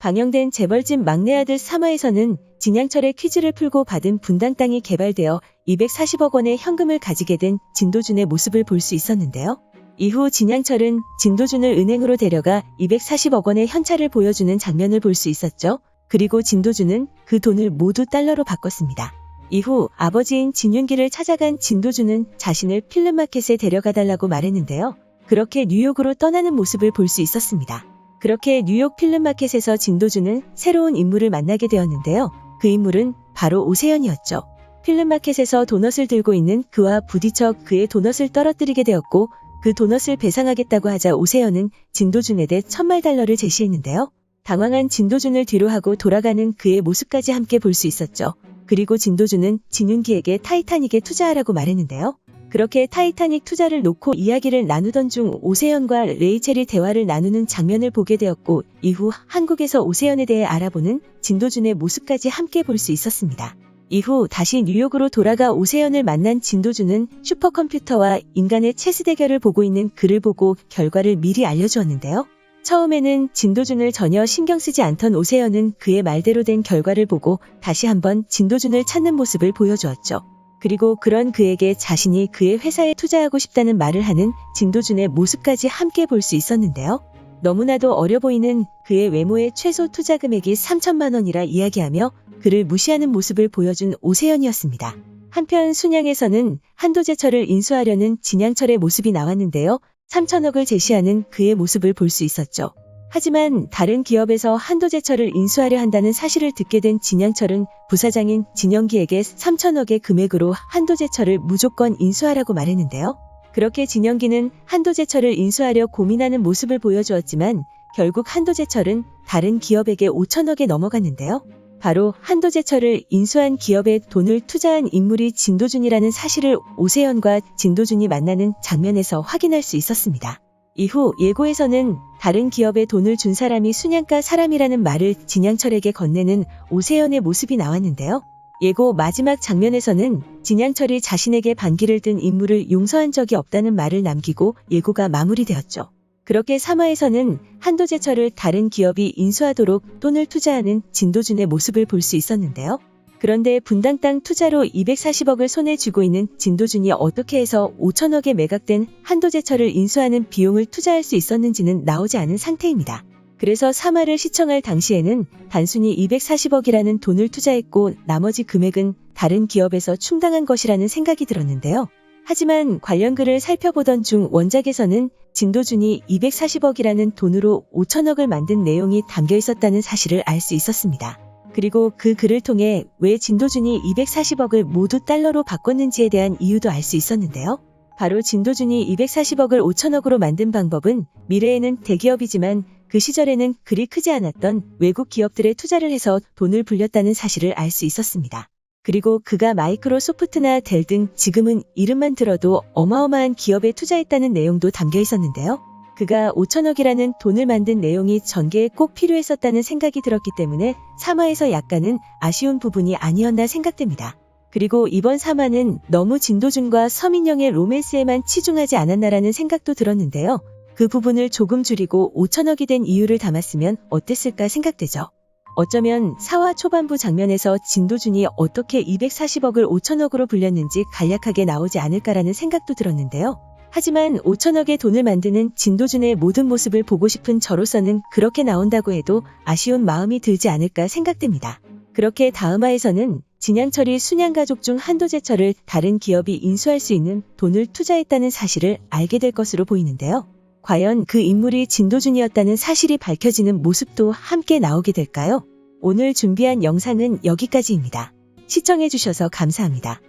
방영된 재벌집 막내 아들 3화에서는 진양철의 퀴즈를 풀고 받은 분당 땅이 개발되어 240억 원의 현금을 가지게 된 진도준의 모습을 볼 수 있었는데요. 이후 진양철은 진도준을 은행으로 데려가 240억 원의 현찰을 보여주는 장면을 볼 수 있었죠. 그리고 진도준은 그 돈을 모두 달러로 바꿨습니다. 이후 아버지인 진윤기를 찾아간 진도준은 자신을 필름마켓에 데려가달라고 말했는데요. 그렇게 뉴욕으로 떠나는 모습을 볼 수 있었습니다. 그렇게 뉴욕 필름마켓에서 진도준은 새로운 인물을 만나게 되었는데요. 그 인물은 바로 오세연이었죠. 필름마켓에서 도넛을 들고 있는 그와 부딪혀 그의 도넛을 떨어뜨리게 되었고 그 도넛을 배상하겠다고 하자 오세연은 진도준에게 $1000달러를 제시했는데요. 당황한 진도준을 뒤로하고 돌아가는 그의 모습까지 함께 볼 수 있었죠. 그리고 진도준은 진윤기에게 타이타닉에 투자하라고 말했는데요. 그렇게 타이타닉 투자를 놓고 이야기를 나누던 중 오세연과 레이첼이 대화를 나누는 장면을 보게 되었고 이후 한국에서 오세연에 대해 알아보는 진도준의 모습까지 함께 볼 수 있었습니다. 이후 다시 뉴욕으로 돌아가 오세연을 만난 진도준은 슈퍼컴퓨터와 인간의 체스 대결을 보고 있는 그를 보고 결과를 미리 알려주었는데요. 처음에는 진도준을 전혀 신경 쓰지 않던 오세연은 그의 말대로 된 결과를 보고 다시 한번 진도준을 찾는 모습을 보여주었죠. 그리고 그런 그에게 자신이 그의 회사에 투자하고 싶다는 말을 하는 진도준의 모습까지 함께 볼 수 있었는데요. 너무나도 어려 보이는 그의 외모의 최소 투자 금액이 3천만 원이라 이야기하며 그를 무시하는 모습을 보여준 오세연이었습니다. 한편 순양에서는 한도제철을 인수하려는 진양철의 모습이 나왔는데요. 3천억을 제시하는 그의 모습을 볼 수 있었죠. 하지만 다른 기업에서 한도제철을 인수하려 한다는 사실을 듣게 된 진양철은 부사장인 진영기에게 3천억의 금액으로 한도제철을 무조건 인수하라고 말했는데요. 그렇게 진영기는 한도제철을 인수하려 고민하는 모습을 보여주었지만 결국 한도제철은 다른 기업에게 5천억에 넘어갔는데요. 바로 한도제철을 인수한 기업에 돈을 투자한 인물이 진도준이라는 사실을 오세연과 진도준이 만나는 장면에서 확인할 수 있었습니다. 이후 예고에서는 다른 기업에 돈을 준 사람이 순양가 사람이라는 말을 진양철에게 건네는 오세연의 모습이 나왔는데요. 예고 마지막 장면에서는 진양철이 자신에게 반기를 든 인물을 용서한 적이 없다는 말을 남기고 예고가 마무리되었죠. 그렇게 3화에서는 한도제철을 다른 기업이 인수하도록 돈을 투자하는 진도준의 모습을 볼 수 있었는데요. 그런데 분당 땅 투자로 240억을 손에 쥐고 있는 진도준이 어떻게 해서 5천억에 매각된 한도제철을 인수하는 비용을 투자할 수 있었는지는 나오지 않은 상태입니다. 그래서 3화를 시청할 당시에는 단순히 240억이라는 돈을 투자했고 나머지 금액은 다른 기업에서 충당한 것이라는 생각이 들었는데요. 하지만 관련 글을 살펴보던 중 원작에서는 진도준이 240억이라는 돈으로 5천억을 만든 내용이 담겨 있었다는 사실을 알 수 있었습니다. 그리고 그 글을 통해 왜 진도준이 240억을 모두 달러로 바꿨는지에 대한 이유도 알 수 있었는데요. 바로 진도준이 240억을 5천억으로 만든 방법은 미래에는 대기업이지만 그 시절에는 그리 크지 않았던 외국 기업들에 투자를 해서 돈을 불렸다는 사실을 알 수 있었습니다. 그리고 그가 마이크로소프트나 델 등 지금은 이름만 들어도 어마어마한 기업에 투자했다는 내용도 담겨 있었는데요. 그가 5천억이라는 돈을 만든 내용이 전개에 꼭 필요했었다는 생각이 들었기 때문에 3화에서 약간은 아쉬운 부분이 아니었나 생각됩니다. 그리고 이번 3화는 너무 진도준과 서민영의 로맨스에만 치중하지 않았나라는 생각도 들었는데요. 그 부분을 조금 줄이고 5천억이 된 이유를 담았으면 어땠을까 생각되죠. 어쩌면 4화 초반부 장면에서 진도준이 어떻게 240억을 5천억으로 불렸는지 간략하게 나오지 않을까라는 생각도 들었는데요. 하지만 5천억의 돈을 만드는 진도준의 모든 모습을 보고 싶은 저로서는 그렇게 나온다고 해도 아쉬운 마음이 들지 않을까 생각됩니다. 그렇게 다음화에서는 진양철이 순양가족 중 한도제철을 다른 기업이 인수할 수 있는 돈을 투자했다는 사실을 알게 될 것으로 보이는데요. 과연 그 인물이 진도준이었다는 사실이 밝혀지는 모습도 함께 나오게 될까요? 오늘 준비한 영상은 여기까지입니다. 시청해주셔서 감사합니다.